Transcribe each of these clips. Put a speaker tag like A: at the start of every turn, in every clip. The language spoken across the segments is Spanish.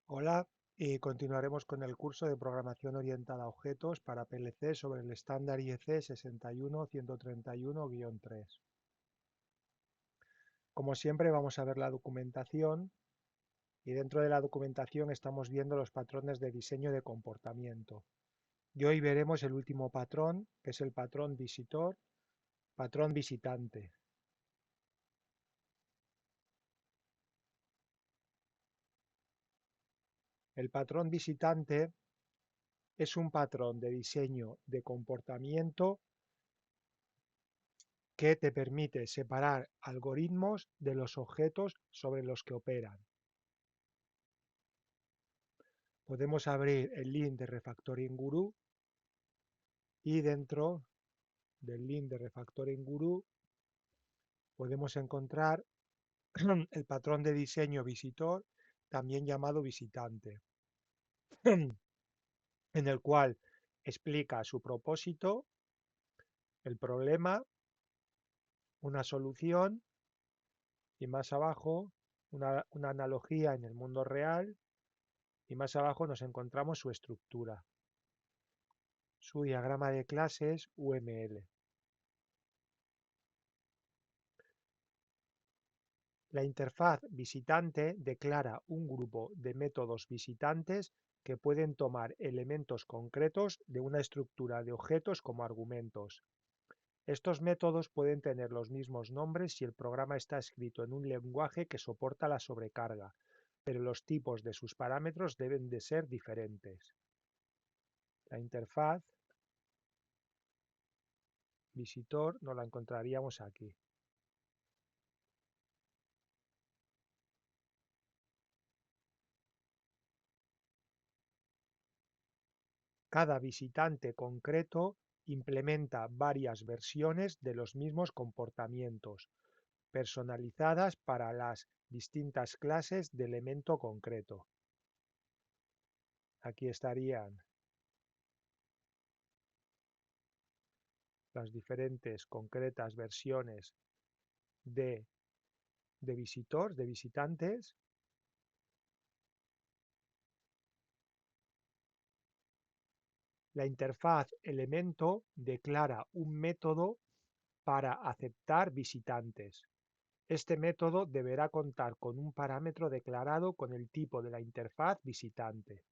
A: Hola, y continuaremos con el curso de programación orientada a objetos para PLC sobre el estándar IEC 61131-3. Como siempre, vamos a ver la documentación y dentro de la documentación estamos viendo los patrones de diseño de comportamiento. Y hoy veremos el último patrón, que es el patrón visitor, patrón visitante. El patrón visitante es un patrón de diseño de comportamiento que te permite separar algoritmos de los objetos sobre los que operan. Podemos abrir el link de Refactoring Guru y dentro del link de Refactoring Guru podemos encontrar el patrón de diseño visitor, también llamado visitante, en el cual explica su propósito, el problema, una solución y más abajo una analogía en el mundo real y más abajo nos encontramos su estructura, su diagrama de clases UML. La interfaz visitante declara un grupo de métodos visitantes que pueden tomar elementos concretos de una estructura de objetos como argumentos. Estos métodos pueden tener los mismos nombres si el programa está escrito en un lenguaje que soporta la sobrecarga, pero los tipos de sus parámetros deben de ser diferentes. La interfaz visitor no la encontraríamos aquí. Cada visitante concreto implementa varias versiones de los mismos comportamientos, personalizadas para las distintas clases de elemento concreto. Aquí estarían las diferentes concretas versiones de, de visitantes. La interfaz elemento declara un método para aceptar visitantes. Este método deberá contar con un parámetro declarado con el tipo de la interfaz visitante.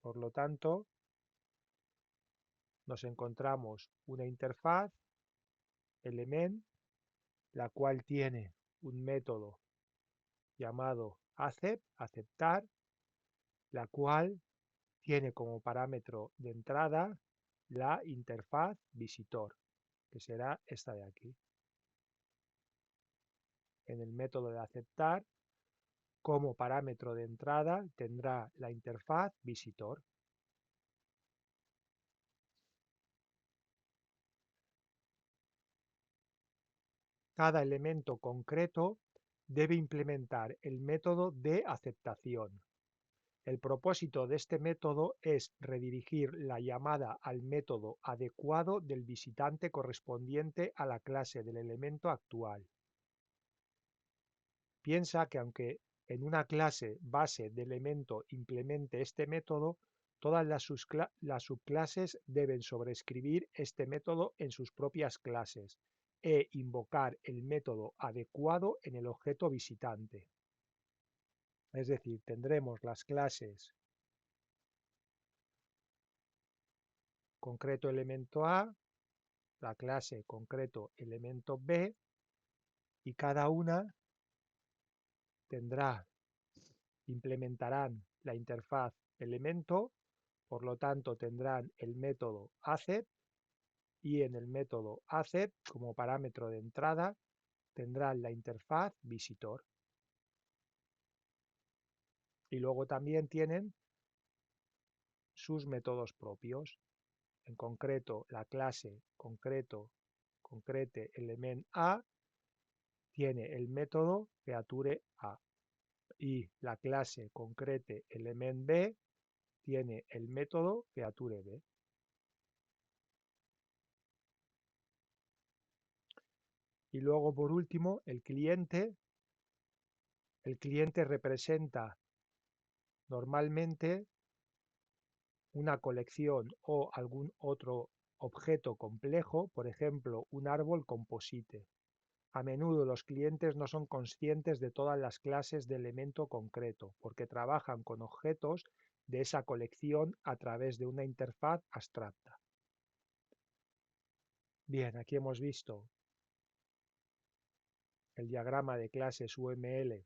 A: Por lo tanto, nos encontramos una interfaz element, la cual tiene un método llamado accept, aceptar, la cual tiene como parámetro de entrada la interfaz visitor, que será esta de aquí. En el método de aceptar, como parámetro de entrada tendrá la interfaz visitor. Cada elemento concreto debe implementar el método de aceptación. El propósito de este método es redirigir la llamada al método adecuado del visitante correspondiente a la clase del elemento actual. Piensa que aunque en una clase base de elemento implemente este método, todas las subclases deben sobreescribir este método en sus propias clases e invocar el método adecuado en el objeto visitante. Es decir, tendremos las clases concreto elemento A, la clase concreto elemento B, y cada una implementarán la interfaz elemento, por lo tanto tendrán el método accept y en el método accept como parámetro de entrada tendrán la interfaz visitor. Y luego también tienen sus métodos propios. En concreto, la clase concrete element A tiene el método feature A y la clase concrete element B tiene el método feature B. Y luego, por último, el cliente representa Normalmente una colección o algún otro objeto complejo, por ejemplo, un árbol composite. A menudo los clientes no son conscientes de todas las clases de elemento concreto, porque trabajan con objetos de esa colección a través de una interfaz abstracta. Bien, aquí hemos visto el diagrama de clases UML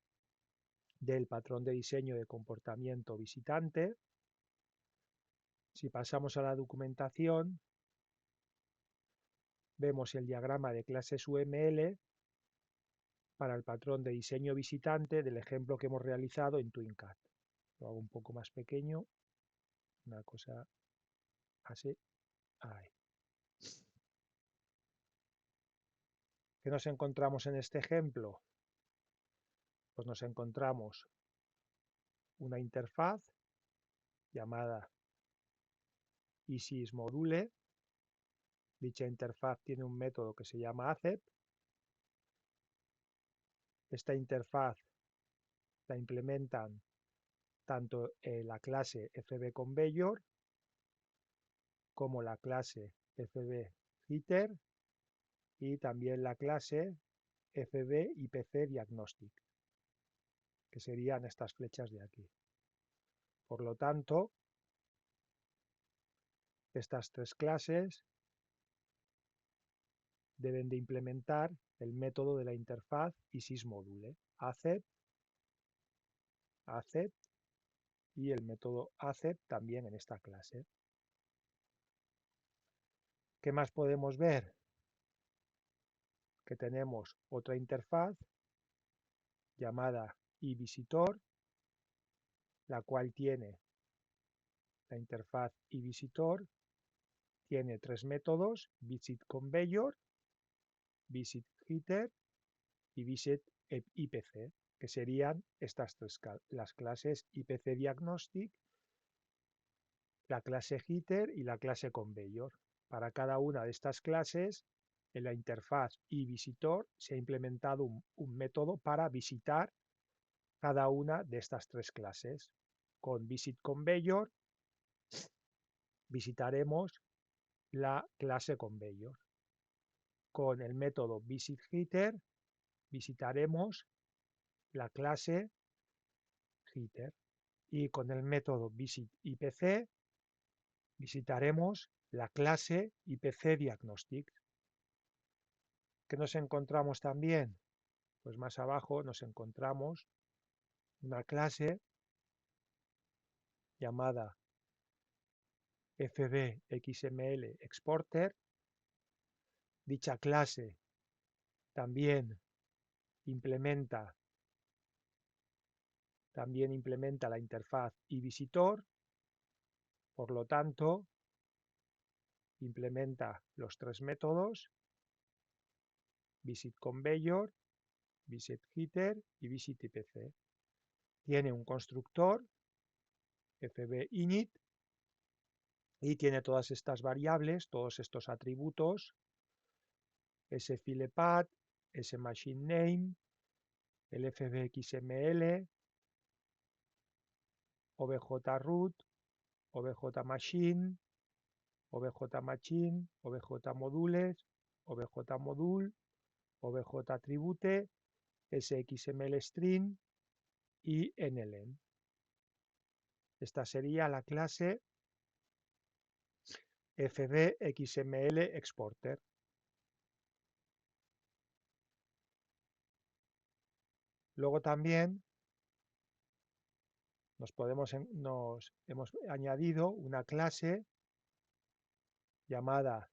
A: del patrón de diseño de comportamiento visitante. Si pasamos a la documentación, vemos el diagrama de clases UML para el patrón de diseño visitante del ejemplo que hemos realizado en TwinCAD. Lo hago un poco más pequeño, una cosa así. Ahí. ¿Qué nos encontramos en este ejemplo? Pues nos encontramos una interfaz llamada ISISModule. Dicha interfaz tiene un método que se llama accept. Esta interfaz la implementan tanto la clase FBConveyor como la clase FBHeater y también la clase FBIPCDiagnostic, que serían estas flechas de aquí. Por lo tanto, estas tres clases deben de implementar el método de la interfaz ISISModule, accept, accept y el método accept también en esta clase. ¿Qué más podemos ver? Que tenemos otra interfaz llamada iVisitor, la cual tiene la interfaz iVisitor, tiene tres métodos, VisitConveyor, VisitHeater y VisitIPC, que serían estas tres las clases IPCDiagnostic, la clase Heater y la clase Conveyor. Para cada una de estas clases, en la interfaz iVisitor se ha implementado un método para visitar cada una de estas tres clases. Con VisitConveyor visitaremos la clase Conveyor. Con el método VisitHeater visitaremos la clase Heater. Y con el método VisitIPC visitaremos la clase IPCDiagnostic. ¿Qué nos encontramos también? Pues más abajo nos encontramos una clase llamada FBXML Exporter. Dicha clase también implementa la interfaz iVisitor, por lo tanto, implementa los tres métodos VisitConveyor, VisitHeater y VisitIPC. Tiene un constructor FBInit y tiene todas estas variables, todos estos atributos, sFilePath, sMachineName, el FBXML, OBJRoot, OBJMachine, OBJMachine, OBJModules, OBJModule, OBJAttribute, SXMLString y NLN. Esta sería la clase FBXML Exporter. Luego también nos hemos añadido una clase llamada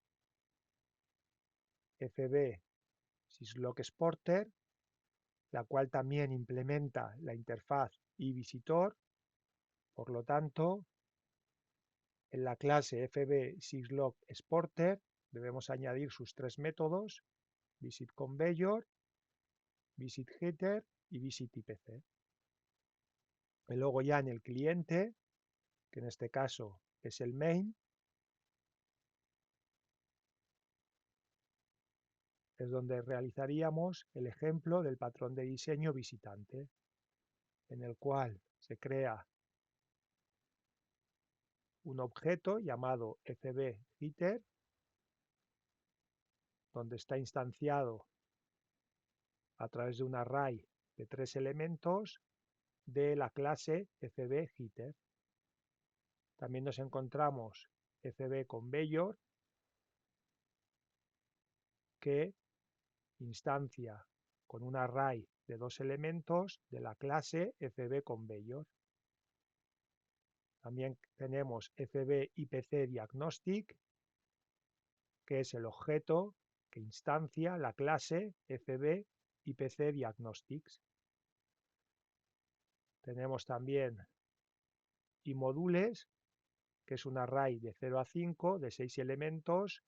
A: FBSysLogExporter, la cual también implementa la interfaz iVisitor. Por lo tanto, en la clase FBSysLogExporter debemos añadir sus tres métodos, VisitConveyor, VisitHeater y VisitIPC. Y luego ya en el cliente, que en este caso es el main, es donde realizaríamos el ejemplo del patrón de diseño visitante, en el cual se crea un objeto llamado FBHeater, donde está instanciado a través de un array de 3 elementos de la clase FBHeater. También nos encontramos FBConveyor, que instancia con un array de 2 elementos de la clase FBConveyor. También tenemos FBIPCDiagnostic, que es el objeto que instancia la clase FBIPCDiagnostics. Tenemos también IModules, que es un array de 0 a 5 de 6 elementos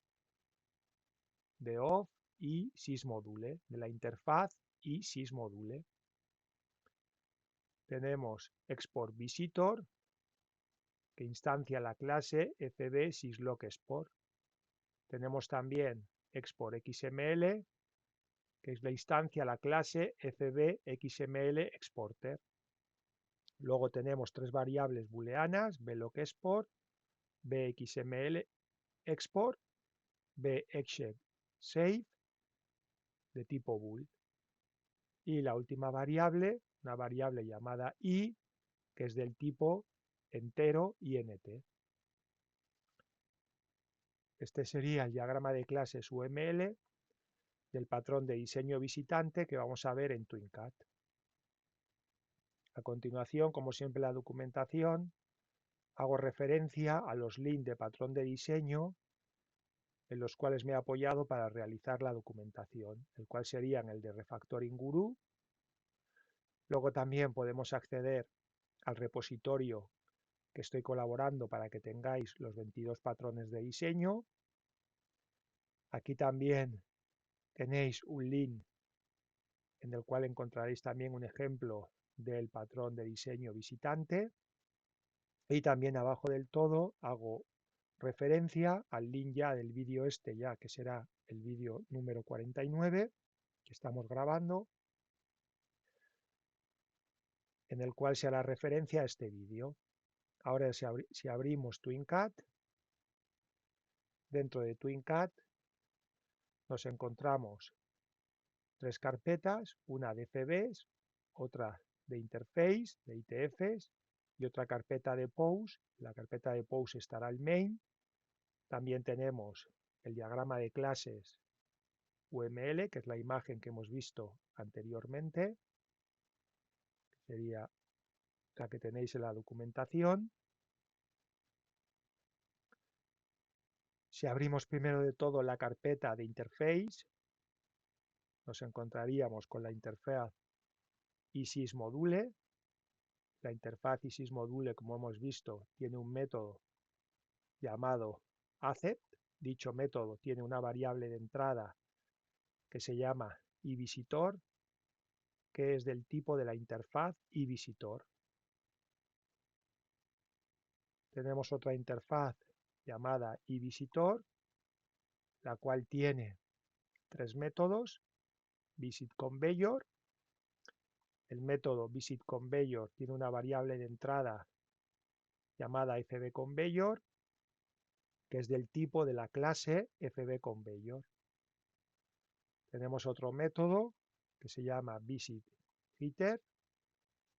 A: de OFF y sysmodule, de la interfaz y sysmodule. Tenemos ExportVisitor, que instancia la clase FBSysLogExport. Tenemos también ExportXML, que es la instancia la clase FBXMLExporter. Luego tenemos 3 variables booleanas, VLOCExport, VXMLExport, VExecSave, de tipo bool. Y la última variable, una variable llamada i, que es del tipo entero int. Este sería el diagrama de clases UML del patrón de diseño visitante que vamos a ver en TwinCAD. A continuación, como siempre en la documentación, hago referencia a los links de patrón de diseño en los cuales me he apoyado para realizar la documentación, el cual serían el de Refactoring Guru. Luego también podemos acceder al repositorio que estoy colaborando para que tengáis los 22 patrones de diseño. Aquí también tenéis un link en el cual encontraréis también un ejemplo del patrón de diseño visitante. Y también abajo del todo hago referencia al link ya del vídeo este, ya que será el vídeo número 49 que estamos grabando, en el cual se hará referencia a este vídeo. Ahora si abrimos TwinCAD, dentro de TwinCAD nos encontramos 3 carpetas, una de FBs, otra de Interface, de ITFs, y otra carpeta de Pose. La carpeta de Pose estará el main. También tenemos el diagrama de clases UML, que es la imagen que hemos visto anteriormente, que sería la que tenéis en la documentación. Si abrimos primero de todo la carpeta de Interface, nos encontraríamos con la interfaz y sysmodule. La interfaz y sysmodule, como hemos visto, tiene un método llamado accept. Dicho método tiene una variable de entrada que se llama iVisitor, que es del tipo de la interfaz iVisitor. Tenemos otra interfaz llamada iVisitor, la cual tiene 3 métodos: VisitConveyor. El método VisitConveyor tiene una variable de entrada llamada FBConveyor, que es del tipo de la clase FBConveyor. Tenemos otro método que se llama VisitHeater,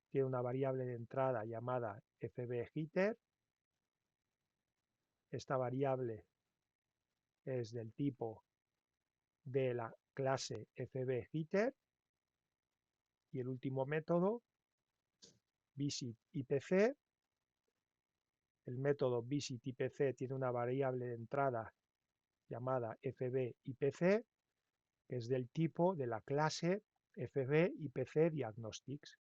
A: tiene una variable de entrada llamada FBHeater. Esta variable es del tipo de la clase FBHeater. Y el último método, VisitIPC. El método VisitIPC tiene una variable de entrada llamada FBIPC, que es del tipo de la clase FBIPCDiagnostics.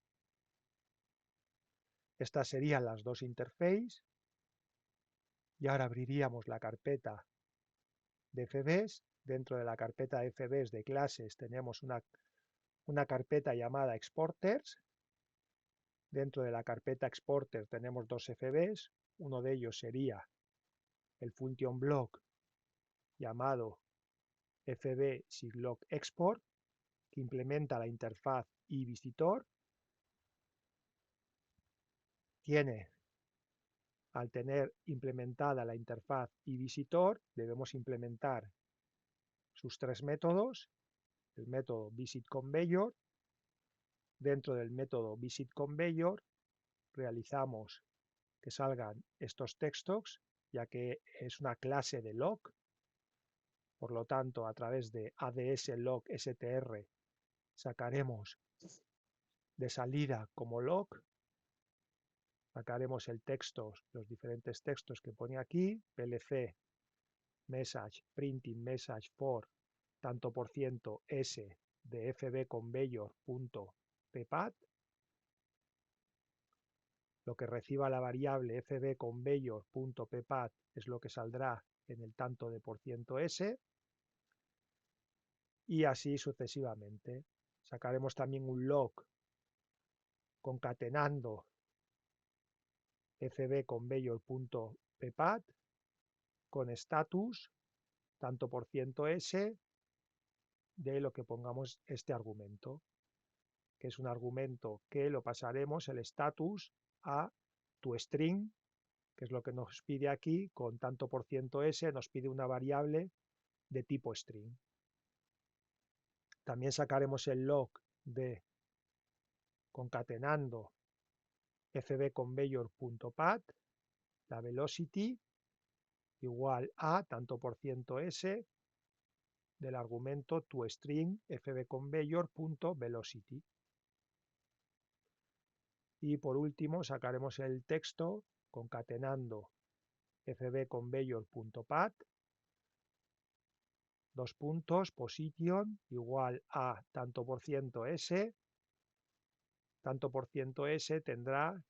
A: Estas serían las dos interfaces. Y ahora abriríamos la carpeta de FBs. Dentro de la carpeta de FBs de clases tenemos una carpeta llamada Exporters. Dentro de la carpeta Exporter tenemos 2 FBs. Uno de ellos sería el function block llamado FBSysLogExport, que implementa la interfaz iVisitor. Tiene Al tener implementada la interfaz eVisitor, debemos implementar sus tres métodos, el método VisitConveyor. Dentro del método VisitConveyor realizamos que salgan estos textos, ya que es una clase de log. Por lo tanto, a través de ADS log str sacaremos de salida como log, sacaremos el texto, los diferentes textos que pone aquí, plc message printing message for tanto por ciento s de fbconveyor.ppat. Lo que reciba la variable fbconveyor.ppat es lo que saldrá en el tanto de por ciento s, y así sucesivamente. Sacaremos también un log concatenando fbconveyor.ppat con status tanto por ciento s de lo que pongamos este argumento, que es un argumento que lo pasaremos el status a toString, que es lo que nos pide aquí, con tanto por ciento s nos pide una variable de tipo string. También sacaremos el log de concatenando fbconveyor.pat, la velocity igual a tanto por ciento s del argumento toString fbconveyor.velocity. Y por último sacaremos el texto concatenando fbconveyor.pat, dos puntos, position igual a tanto por ciento s, tanto por ciento s tendrá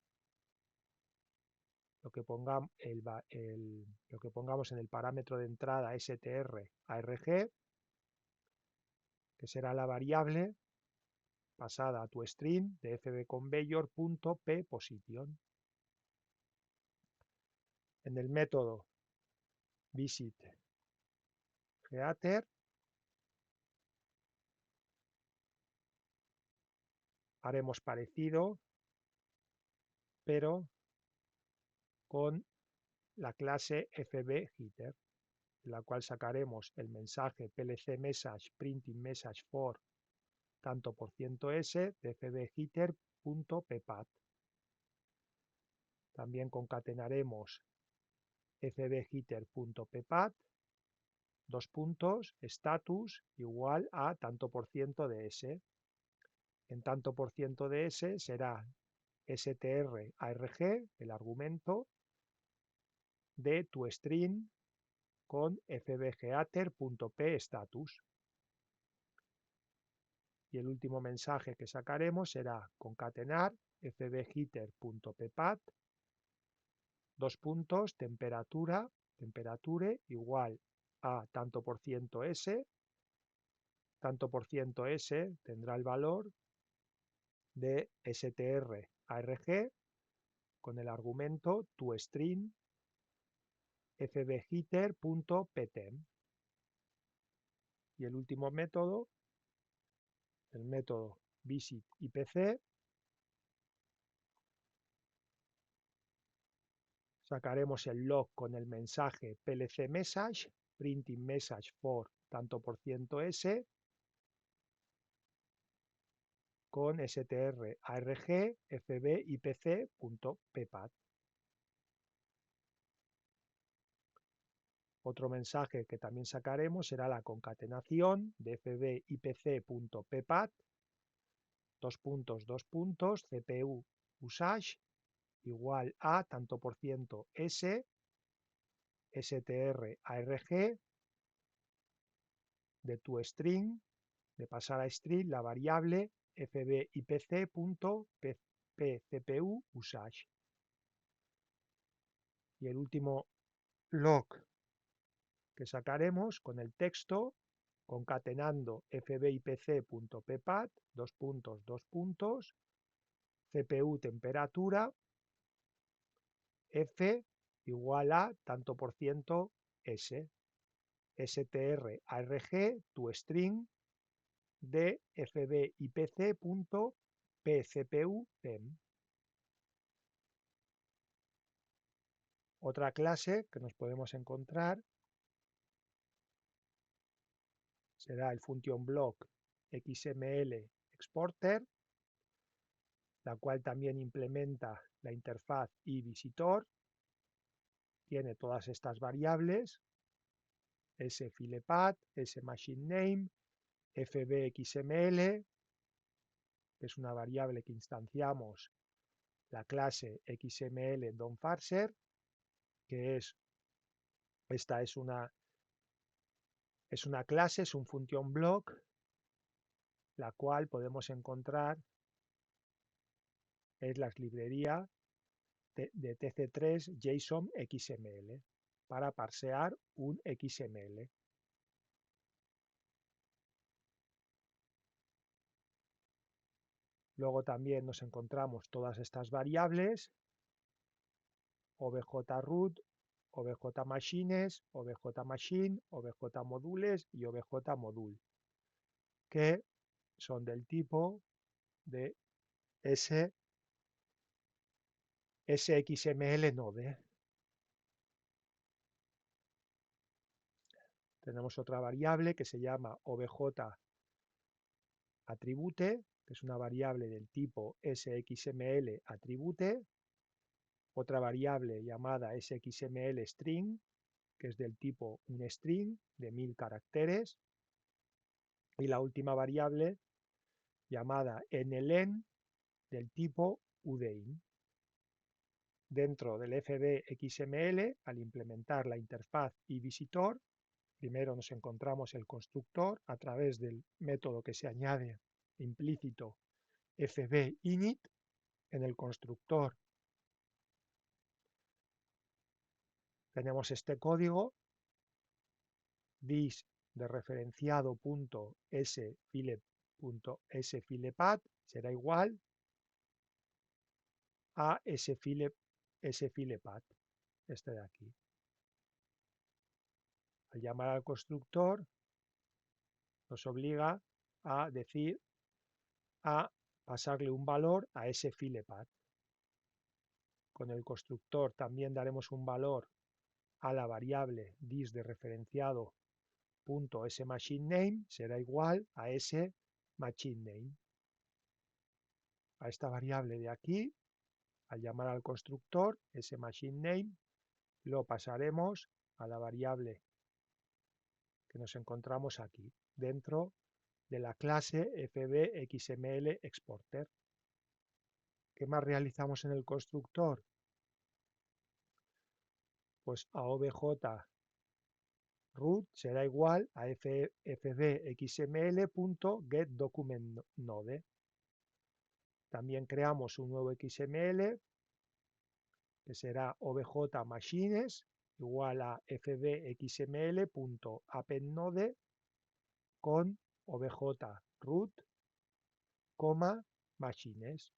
A: lo que pongamos en el parámetro de entrada str.arg, que será la variable pasada a toString de fbconveyor.pposition. En el método visitGetter haremos parecido, pero con la clase fbGetter, de la cual sacaremos el mensaje plc message printing message for tanto por ciento s de fbGetter.ppat. También concatenaremos fbGetter.ppat, dos puntos, status igual a tanto por ciento de s. En tanto por ciento de s será str.arg, el argumento, de toString con fbgetter.pstatus. Y el último mensaje que sacaremos será concatenar fbgetter.ppat, dos puntos, temperature igual a tanto por ciento s. Tanto por ciento s tendrá el valor de str.arg con el argumento toString fbgetter.ptemp. Y el último método, el método visitIPC, sacaremos el log con el mensaje plc message printing message for tanto por ciento s con str.arg fbipc.ppat. Otro mensaje que también sacaremos será la concatenación de fbipc.ppat, dos puntos, CPU usage igual a tanto por ciento s, str.arg de toString, de pasar a string la variable fbipc.pcpu usage. Y el último log que sacaremos con el texto concatenando fbipc.ppat, dos puntos, CPU temperatura, f igual a tanto por ciento s, str.arg toString de fbipc.pcpu.temp. Otra clase que nos podemos encontrar será el function block XML exporter, la cual también implementa la interfaz iVisitor. Tiene todas estas variables, sFilePath, sMachineName, fbxml, que es una variable que instanciamos la clase XML DOM-Parser, que esta es una clase, es un function block, la cual podemos encontrar en las librerías de TC3 JSON XML para parsear un XML. Luego también nos encontramos todas estas variables, obj-root, obj-machines, obj-machine, obj-modules y obj-module, que son del tipo de SXML node. Tenemos otra variable que se llama obj-attribute, que es una variable del tipo SXML attribute. Otra variable llamada SXML string, que es del tipo un string de 1000 caracteres. Y la última variable llamada nlen del tipo udein. Dentro del fbxml, al implementar la interfaz iVisitor, primero nos encontramos el constructor a través del método que se añade implícito fbinit. En el constructor tenemos este código, this de referenciado punto sfilepath será igual a sfilepath, este de aquí. Al llamar al constructor nos obliga a decir, a pasarle un valor a sfilepath. Con el constructor también daremos un valor a la variable this de referenciado punto sMachineName, será igual a sMachineName. A esta variable de aquí, al llamar al constructor sMachineName, lo pasaremos a la variable que nos encontramos aquí, dentro de la clase fbxml exporter. ¿Qué más realizamos en el constructor? Pues a obj root será igual a fbxml.getDocumentNode. También creamos un nuevo XML que será obj-machines igual a fbxml.appendNode con obj-root, machines.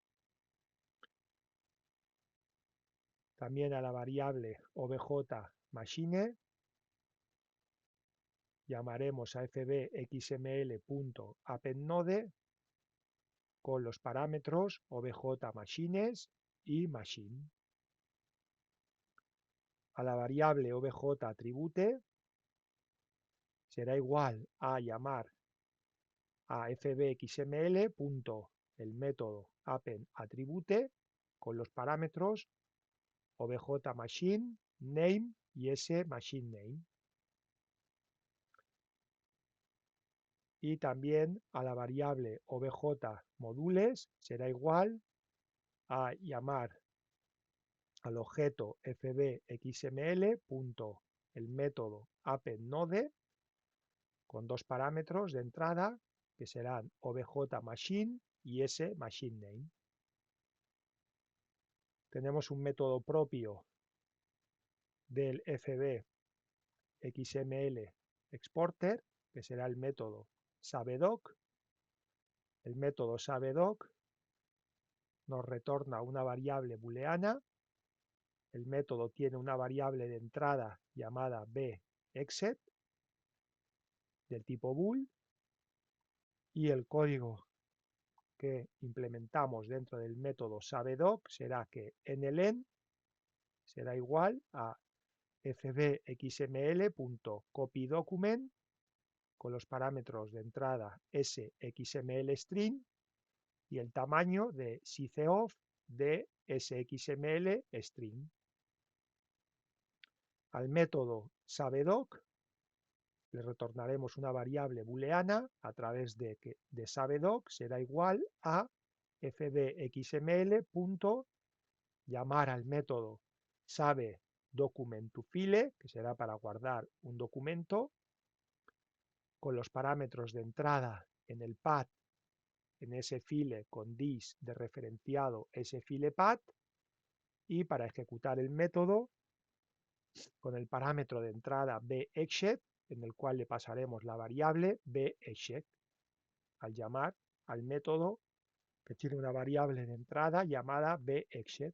A: También a la variable obj-machine llamaremos a fbxml.appendNode con los parámetros obj-machines y machine. A la variable obj-attribute será igual a llamar a fbxml. El método appendAttribute con los parámetros obj-machine, name y sMachineName. Y también a la variable obj-modules será igual a llamar al objeto fbxml. El método appendNode con dos parámetros de entrada que serán obj-machine y sMachineName. Tenemos un método propio del fbxml exporter, que será el método savedoc. El método savedoc nos retorna una variable booleana. El método tiene una variable de entrada llamada bExec del tipo bool, y el código que implementamos dentro del método savedoc será que nlen será igual a fbxml.copyDocument con los parámetros de entrada sxmlString y el tamaño de sizeof de sxmlString. Al método sabedoc le retornaremos una variable booleana a través de sabedoc será igual a fbxml. Llamar al método sabe document2file, que será para guardar un documento, con los parámetros de entrada en el path en ese file con dis de referenciado ese file path, y para ejecutar el método con el parámetro de entrada bexec, en el cual le pasaremos la variable bexec al llamar al método que tiene una variable de entrada llamada bexec.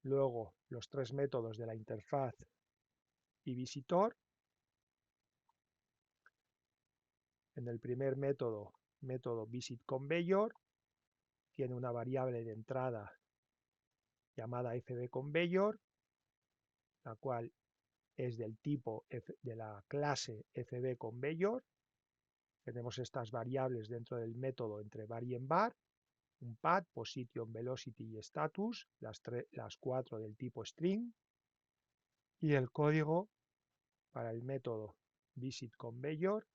A: Luego los tres métodos de la interfaz y visitor. En el primer método, método visitConveyor, tiene una variable de entrada llamada fbConveyor, la cual es del tipo de la clase fbConveyor. Tenemos estas variables dentro del método entre var y en var, un path, position, velocity y status, las cuatro del tipo string, y el código para el método visitConveyor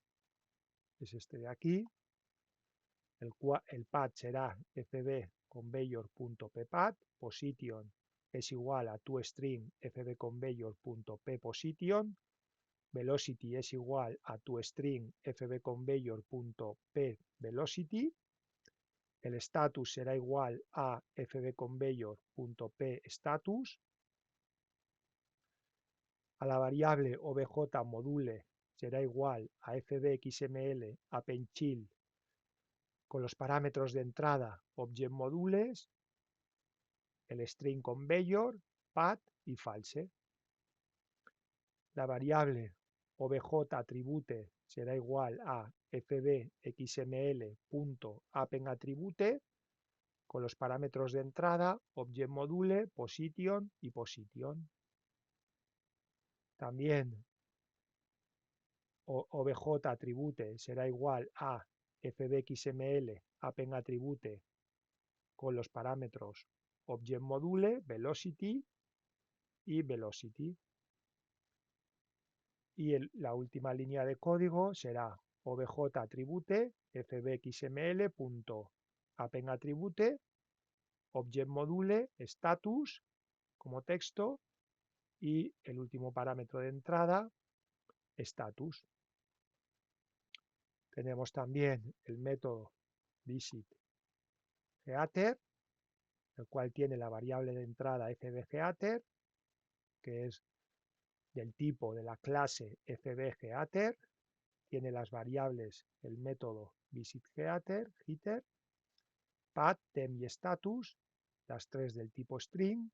A: es este de aquí. El path será fbconveyor.ppath, position es igual a toString fbconveyor.pposition, velocity es igual a toString fbconveyor.pvelocity, el status será igual a fbconveyor.pstatus, a la variable objmodule será igual a fbxml appendChild con los parámetros de entrada objectModules, el string conveyor, path y false. La variable objAttribute será igual a fbxml.appendAttribute con los parámetros de entrada objectModule, position y position. También objAttribute será igual a fbxml appendAttribute con los parámetros objectModule, velocity y velocity. Y la última línea de código será objAttribute fbxml.appendAttribute objectModule status como texto y el último parámetro de entrada status. Tenemos también el método visitGetter, el cual tiene la variable de entrada fbGetter, que es del tipo de la clase fbGetter, tiene las variables el método visitGetter, path, tem y status, las tres del tipo string,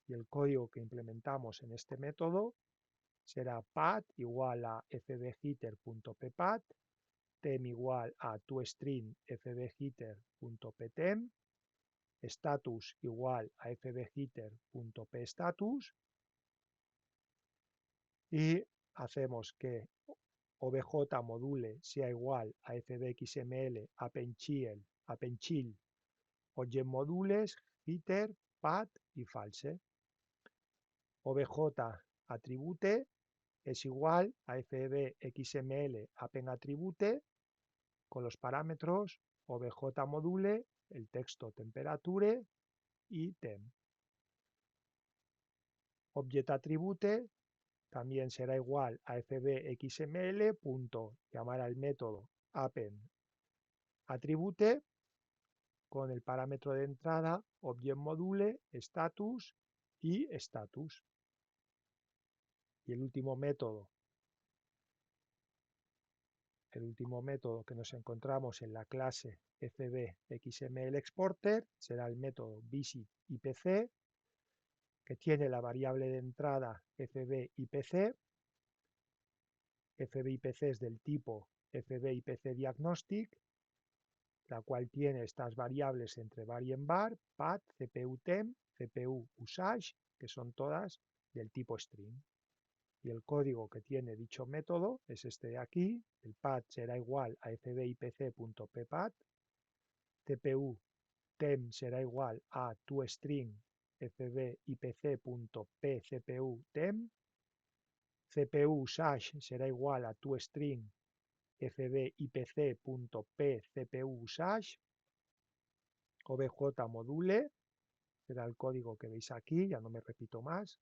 A: y el código que implementamos en este método será path igual a fbgetter.ppath, tem igual a toString fbgetter.ptem, status igual a fbgetter.pstatus, y hacemos que objmodule sea igual a fbxml appendChild objectModules, getter, path y false. objAttribute es igual a fbxml appendAttribute con los parámetros objmodule, el texto temperature y tem. objectAttribute también será igual a fbxml. Llamar al método appendAttribute con el parámetro de entrada objectModule, status y status. Y el último método que nos encontramos en la clase fbxmlExporter será el método visitIPC, que tiene la variable de entrada fbIPC. fbIPC es del tipo fbIPC Diagnostic, la cual tiene estas variables entre var y en var, path, CPU temp, CPU usage, que son todas del tipo string. Y el código que tiene dicho método es este de aquí. El path será igual a fbipc.ppath, CPU temp será igual a toString fbipc.pcputemp, CPU usage será igual a toString fbipc.pcpuusage, obj module será el código que veis aquí, ya no me repito más,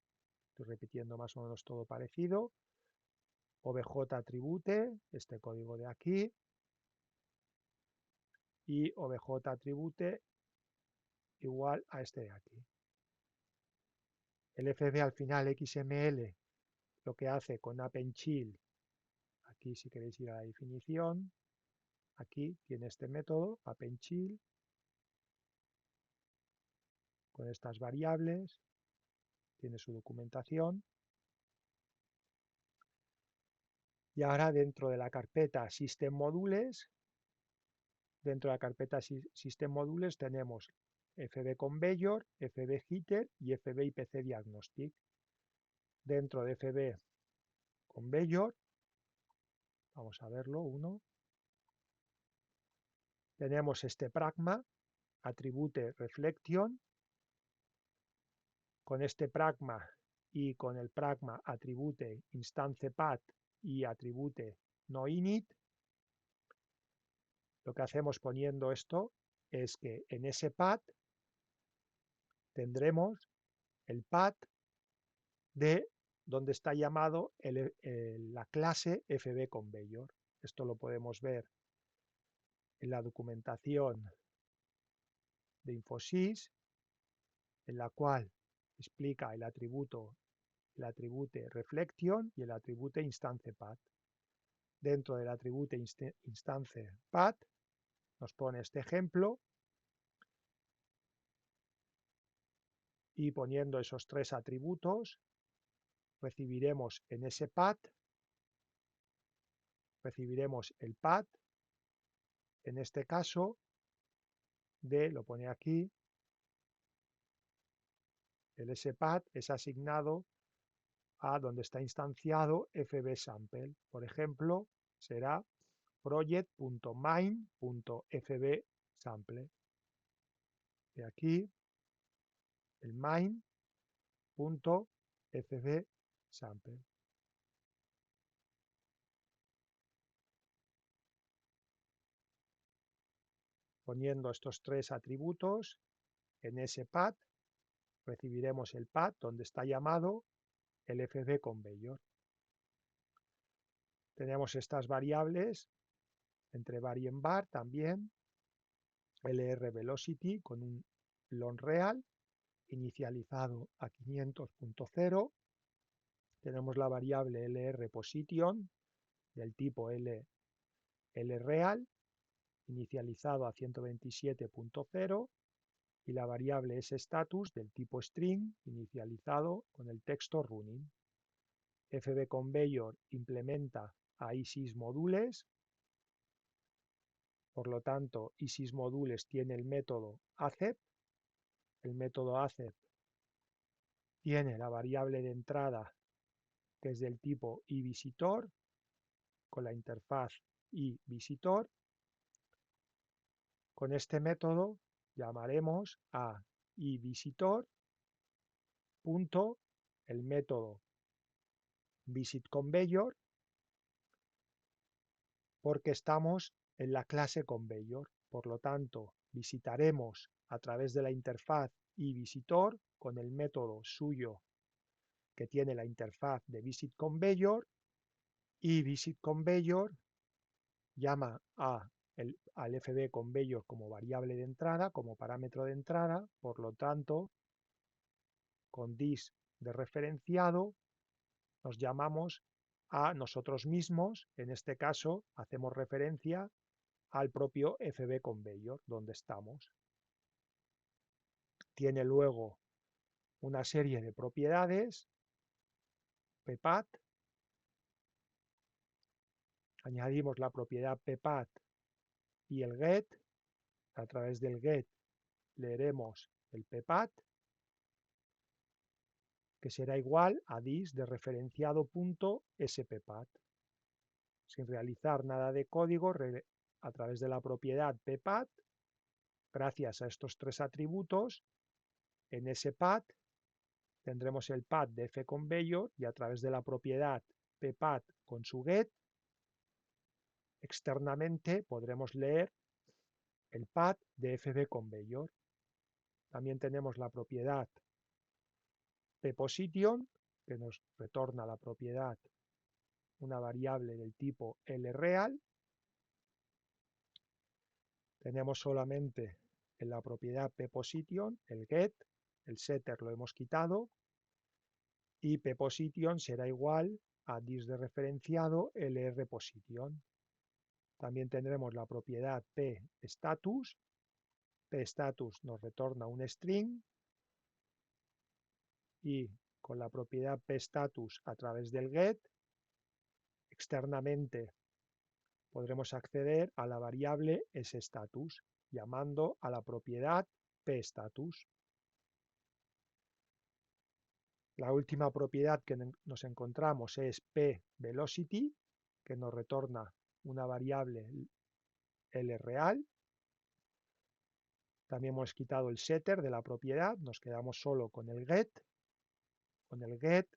A: estoy repitiendo más o menos todo parecido, obj attribute, este código de aquí, y obj attribute igual a este de aquí. El fb al final XML lo que hace con appendChild, aquí si queréis ir a la definición, aquí tiene este método appendChild con estas variables, tiene su documentación. Y ahora dentro de la carpeta System Modules, dentro de la carpeta System Modules tenemos FB Conveyor, FB Heater y FB IPC Diagnostic. Dentro de FB Conveyor, vamos a verlo, tenemos este pragma, attribute reflection. Con este pragma y con el pragma attribute instance path y attribute noinit, lo que hacemos poniendo esto es que en ese path tendremos el path de donde está llamado la clase FB Conveyor. Esto lo podemos ver en la documentación de Infosys, en la cual explica el atribute reflection y el atribute instance path. Dentro del atribute instance path nos pone este ejemplo y poniendo esos tres atributos recibiremos en ese path, recibiremos el path, en este caso, lo pone aquí, el spath es asignado a donde está instanciado fbsample. Por ejemplo, será project.main.fbsample. De aquí, el main.fbsample. Poniendo estos tres atributos en ese path, recibiremos el path donde está llamado el FB Conveyor. Tenemos estas variables entre var y en var también, LR Velocity con un long real inicializado a 500.0. Tenemos la variable LR Position del tipo LReal inicializado a 127.0 y la variable sStatus del tipo string inicializado con el texto running. FB Conveyor implementa a ISysModules, por lo tanto ISysModules tiene el método accept, el método accept tiene la variable de entrada que es del tipo iVisitor con la interfaz iVisitor. Con este método llamaremos a iVisitor punto el método visitConveyor porque estamos en la clase Conveyor. Por lo tanto, visitaremos a través de la interfaz iVisitor con el método suyo que tiene la interfaz de visitConveyor y visitConveyor llama al FB Conveyor como variable de entrada, como parámetro de entrada, por lo tanto, con this de referenciado nos llamamos a nosotros mismos, en este caso hacemos referencia al propio FB Conveyor, donde estamos. Tiene luego una serie de propiedades, ppath, añadimos la propiedad ppath y el get, A través del get leeremos el ppath, que será igual a dis de referenciado.sppath. Sin realizar nada de código, a través de la propiedad ppath, gracias a estos tres atributos, en ese path tendremos el path de fconveyor y a través de la propiedad ppath con su get, externamente podremos leer el path de fbconveyor. También tenemos la propiedad pposition, que nos retorna la propiedad, una variable del tipo lreal. Tenemos solamente en la propiedad pposition el get, el setter lo hemos quitado, y pposition será igual a dis de referenciado lrposition. También tendremos la propiedad pstatus. Pstatus nos retorna un string y con la propiedad pstatus a través del get, externamente podremos acceder a la variable sstatus llamando a la propiedad pstatus. La última propiedad que nos encontramos es pVelocity, que nos retorna una variable lreal. También hemos quitado el setter de la propiedad, nos quedamos solo con el get. Con el get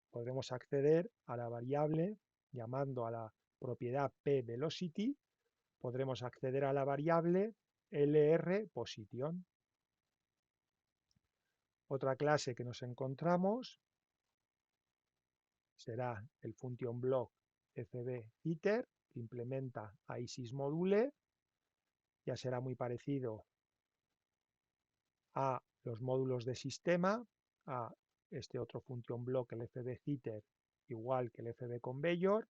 A: podremos acceder a la variable llamando a la propiedad pVelocity, podremos acceder a la variable lrposition. Otra clase que nos encontramos será el function block fbheader, que implementa a ISISmodule. Ya será muy parecido a los módulos de sistema, a este otro function block, el fbheader, igual que el fbconveyor,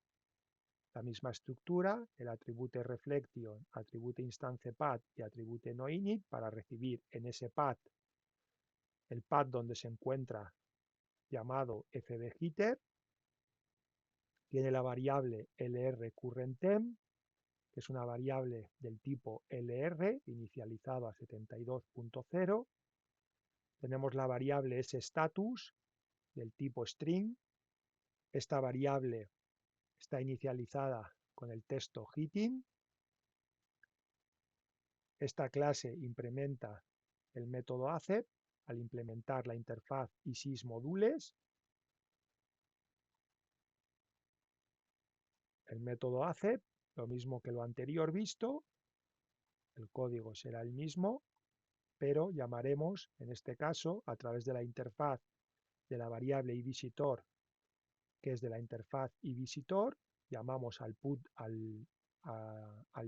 A: la misma estructura, el attribute reflection, attribute instance path y attribute noinit para recibir en ese path el path donde se encuentra llamado fbheader. Tiene la variable lrCurrentTemp, que es una variable del tipo LR, inicializado a 72.0. Tenemos la variable sStatus, del tipo string. Esta variable está inicializada con el texto hitting. Esta clase implementa el método accept al implementar la interfaz ISISmodules. El método accept, lo mismo que lo anterior visto, el código será el mismo, pero llamaremos, en este caso, a través de la interfaz de la variable iVisitor, que es de la interfaz iVisitor, llamamos al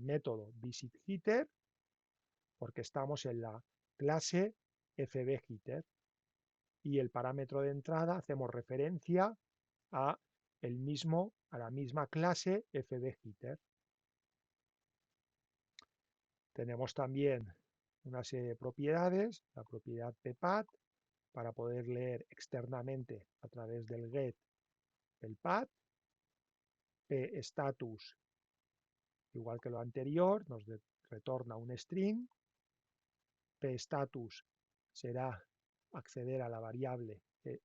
A: método visitHeader, porque estamos en la clase fbHeader, y el parámetro de entrada hacemos referencia a la misma clase fbHeader. Tenemos también una serie de propiedades, la propiedad ppath, para poder leer externamente a través del get el path, pStatus, igual que lo anterior, nos retorna un string, pStatus será acceder a la variable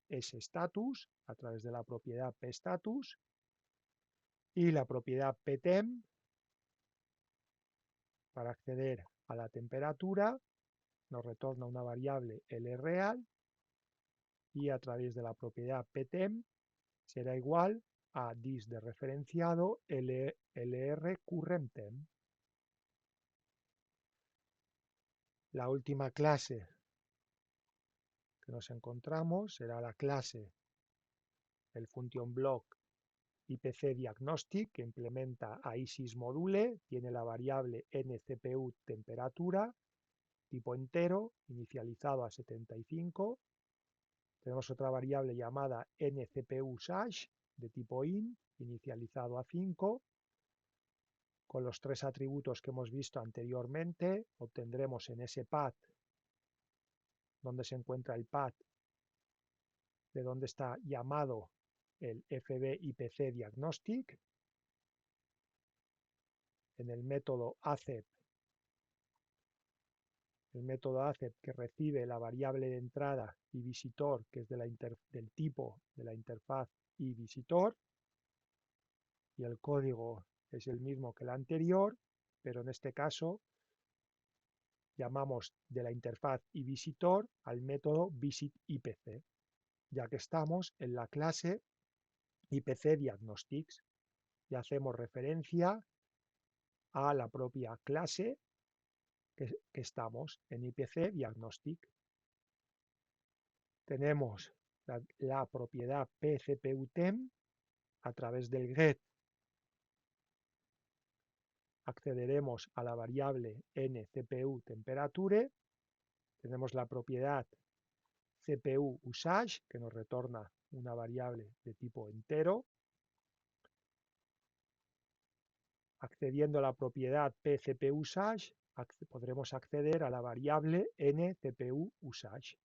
A: sStatus a través de la propiedad pStatus, y la propiedad pTemp, para acceder a la temperatura, nos retorna una variable lreal, y a través de la propiedad pTemp será igual a dis de referenciado lrCurrentTemp. La última clase que nos encontramos será la clase, el function block IPCDiagnostic, que implementa a ISISmodule, tiene la variable nCPU temperatura, tipo entero, inicializado a 75. Tenemos otra variable llamada nCPUSash, de tipo int, inicializado a 5. Con los tres atributos que hemos visto anteriormente, obtendremos en ese path, donde se encuentra el path, de donde está llamado el fbIPCDiagnostic, en el método accept el método accept que recibe la variable de entrada y visitor, que es del tipo de la interfaz y visitor, y el código es el mismo que el anterior, pero en este caso llamamos de la interfaz y visitor al método visitIPC, ya que estamos en la clase IPC Diagnostics y hacemos referencia a la propia clase que estamos en IPC Diagnostic. Tenemos la propiedad pCPUTemp. A través del get accederemos a la variable nCPU temperature. Tenemos la propiedad CPU usage, que nos retorna una variable de tipo entero. Accediendo a la propiedad pCPU usage, podremos acceder a la variable nCPU usage.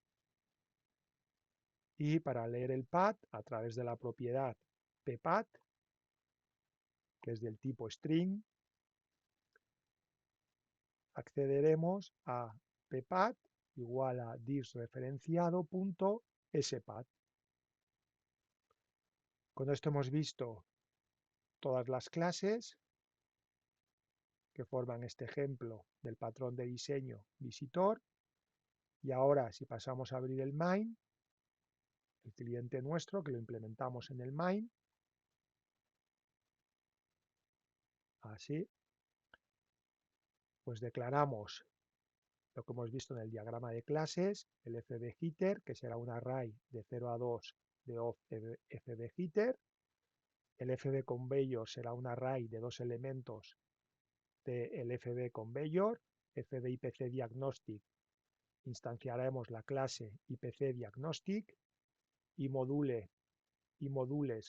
A: Y para leer el path, a través de la propiedad ppath, que es del tipo string, accederemos a ppath igual a disreferenciado.spath. Con esto hemos visto todas las clases que forman este ejemplo del patrón de diseño visitor. Y ahora, si pasamos a abrir el main, el cliente nuestro, que lo implementamos en el main, así, pues declaramos lo que hemos visto en el diagrama de clases, el fbheater, que será un array de 0 a 2 de of fbheater, el fbconveyor será un array de 2 elementos del fbconveyor, fbipcdiagnostic, instanciaremos la clase ipcdiagnostic, y modules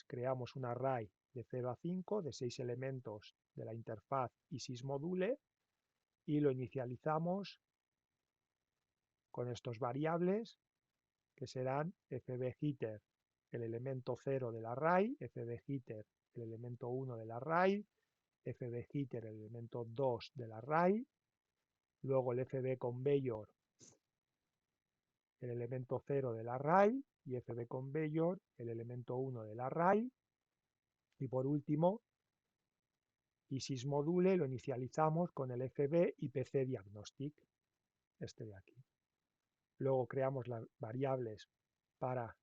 A: creamos un array de 0 a 5 de 6 elementos de la interfaz y sysmodule, y lo inicializamos con estos variables que serán fbheater, el elemento 0 del array, fbheater, el elemento 1 del array, fbheater, el elemento 2 del array, luego el fbconveyor, el elemento 0 del array, y fbconveyor, el elemento 1 del array, y por último, y sysmodule lo inicializamos con el fbipcdiagnostic, este de aquí. Luego creamos las variables para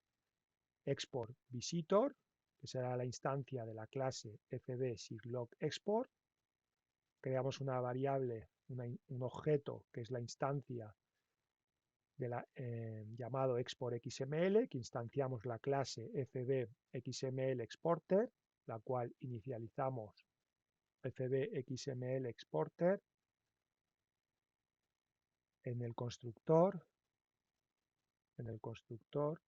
A: export visitor, que será la instancia de la clase fbsyslogExport. Creamos una variable, un objeto que es la instancia de llamado exportXML, que instanciamos la clase fbXMLExporter, la cual inicializamos fbXMLExporter en el constructor. En el constructor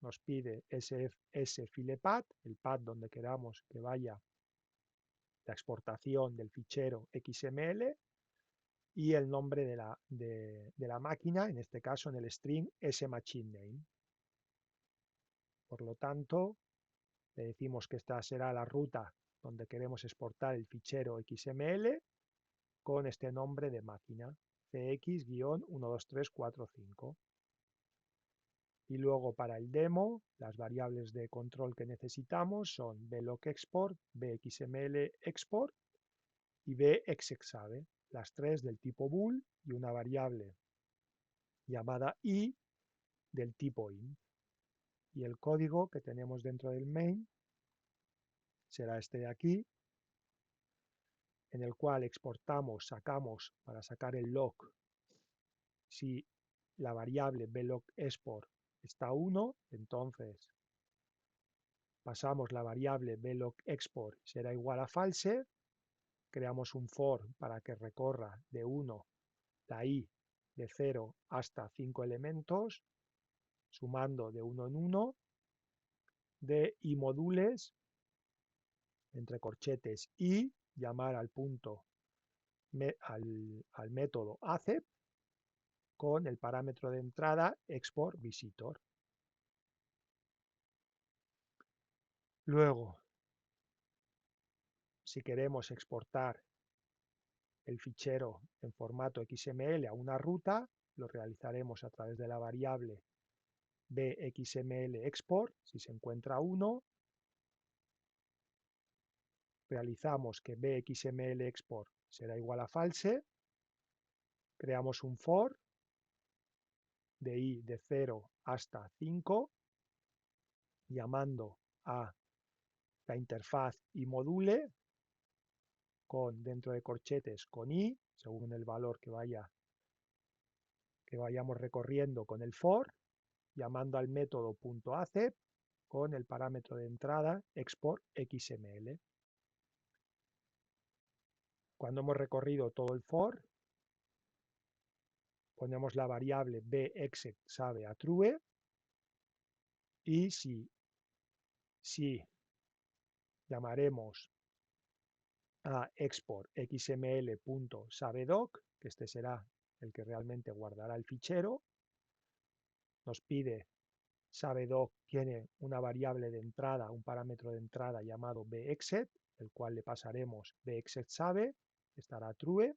A: nos pide sfilepath, el path donde queramos que vaya la exportación del fichero XML, y el nombre de la máquina, en este caso en el string sMachineName. Por lo tanto, le decimos que esta será la ruta donde queremos exportar el fichero XML con este nombre de máquina, CX-12345. Y luego para el demo, las variables de control que necesitamos son blocexport, bxmlexport y bexexave, las tres del tipo bool, y una variable llamada i del tipo int. Y el código que tenemos dentro del main será este de aquí, en el cual exportamos, sacamos para sacar el log si la variable blocexport está 1, entonces pasamos la variable blocexport será igual a false, creamos un for para que recorra de 1 la i de 0 hasta 5 elementos, sumando de 1 en 1, de imodules, entre corchetes, y llamar al punto al método accept con el parámetro de entrada export visitor. Luego, si queremos exportar el fichero en formato XML a una ruta, lo realizaremos a través de la variable bxml export, si se encuentra 1, realizamos que bxml export será igual a false, creamos un for de i de 0 hasta 5, llamando a la interfaz y module con dentro de corchetes con i, según el valor que vayamos recorriendo con el for, llamando al método .accept con el parámetro de entrada export XML. Cuando hemos recorrido todo el for, ponemos la variable bexec sabe a true, y si llamaremos a export xml.sabedoc, que este será el que realmente guardará el fichero, nos pide sabedoc, tiene una variable de entrada, un parámetro de entrada llamado bexec, el cual le pasaremos bexec sabe, estará true,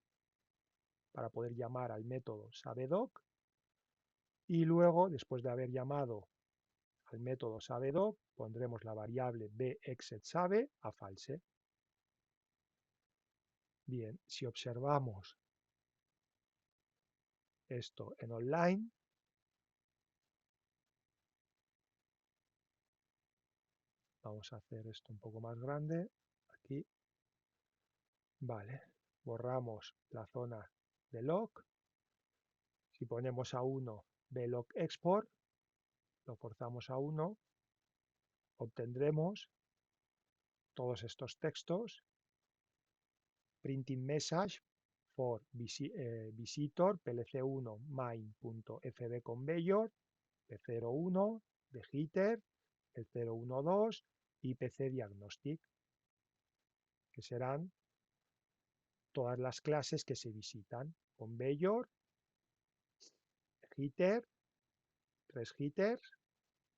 A: para poder llamar al método sabedoc, y luego, después de haber llamado al método sabedoc, pondremos la variable bexecSabe a false. Bien, si observamos esto en online, vamos a hacer esto un poco más grande, aquí, vale, borramos la zona de log, si ponemos a 1 blog export, lo forzamos a 1, obtendremos todos estos textos, printing message for visitor plc1 main.fbconveyor, p01 de header, el 012 y pc diagnostic, que serán todas las clases que se visitan: conveyor, header, 3 headers,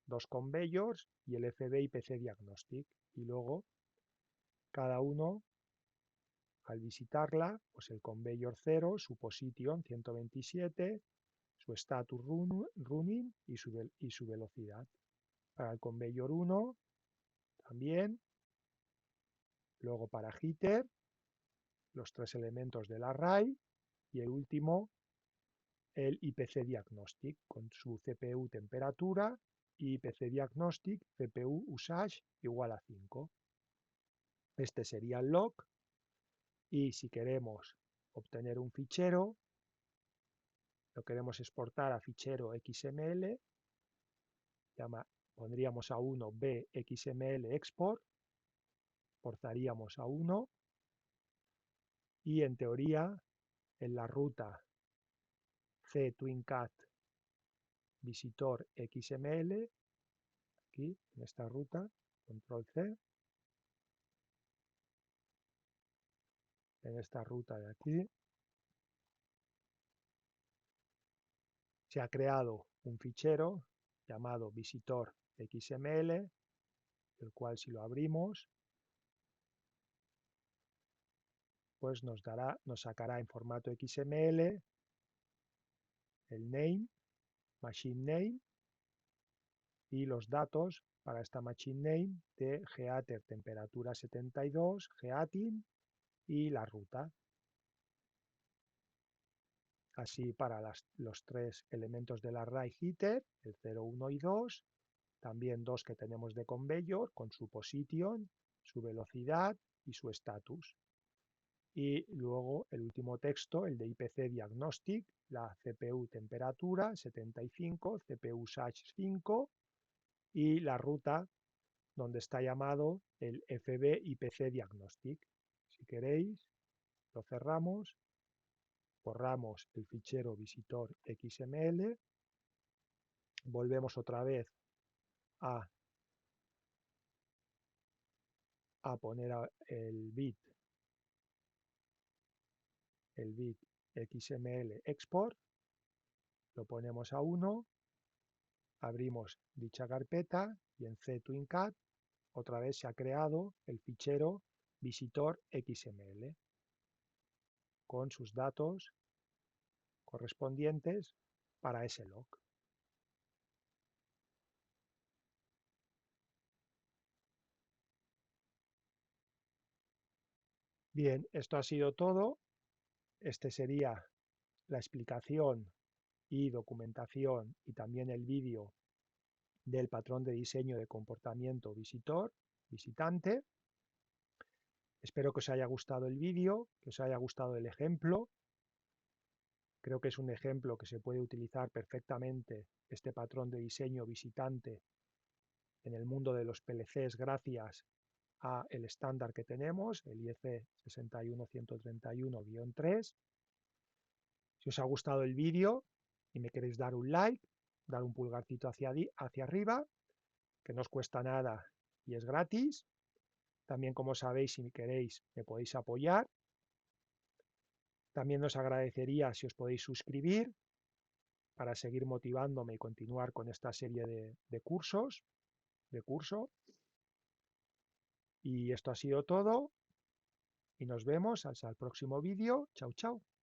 A: 2 conveyors y el fb y pc diagnostic. Y luego cada uno, al visitarla, pues el conveyor 0, su position 127, su status running y su velocidad. Para el conveyor 1 también, luego para header, los 3 elementos del array, y el último, el IPC Diagnostic, con su CPU temperatura, y IPC Diagnostic CPU usage igual a 5. Este sería el log, y si queremos obtener un fichero, lo queremos exportar a fichero XML, pondríamos a 1 bxml export, forzaríamos a 1, y en teoría en la ruta ctwincat visitor XML, aquí en esta ruta, control C, en esta ruta de aquí, se ha creado un fichero llamado visitor XML, el cual si lo abrimos, pues nos sacará en formato XML el name, machine name, y los datos para esta machine name de geater temperatura 72, geatin y la ruta. Así para los 3 elementos del array heater, el 0, 1 y 2, también 2 que tenemos de conveyor con su position, su velocidad y su status. Y luego el último texto, el de IPC Diagnostic, la CPU temperatura 75, CPU usage 5 y la ruta donde está llamado el FB IPC Diagnostic. Si queréis, lo cerramos, borramos el fichero visitor XML, volvemos otra vez a poner el bit XML export, lo ponemos a 1, abrimos dicha carpeta y en ctwincat otra vez se ha creado el fichero visitor XML. con sus datos correspondientes para ese log. Bien, esto ha sido todo. Este sería la explicación y documentación y también el vídeo del patrón de diseño de comportamiento visitante. Espero que os haya gustado el vídeo, que os haya gustado el ejemplo. Creo que es un ejemplo que se puede utilizar perfectamente este patrón de diseño visitante en el mundo de los PLCs gracias a el estándar que tenemos, el IEC 61131-3. Si os ha gustado el vídeo y me queréis dar un like, dar un pulgarcito hacia arriba, que no os cuesta nada y es gratis. También, como sabéis, si queréis, me podéis apoyar. También os agradecería si os podéis suscribir para seguir motivándome y continuar con esta serie de curso. Y esto ha sido todo y nos vemos hasta el próximo vídeo. Chao, chao.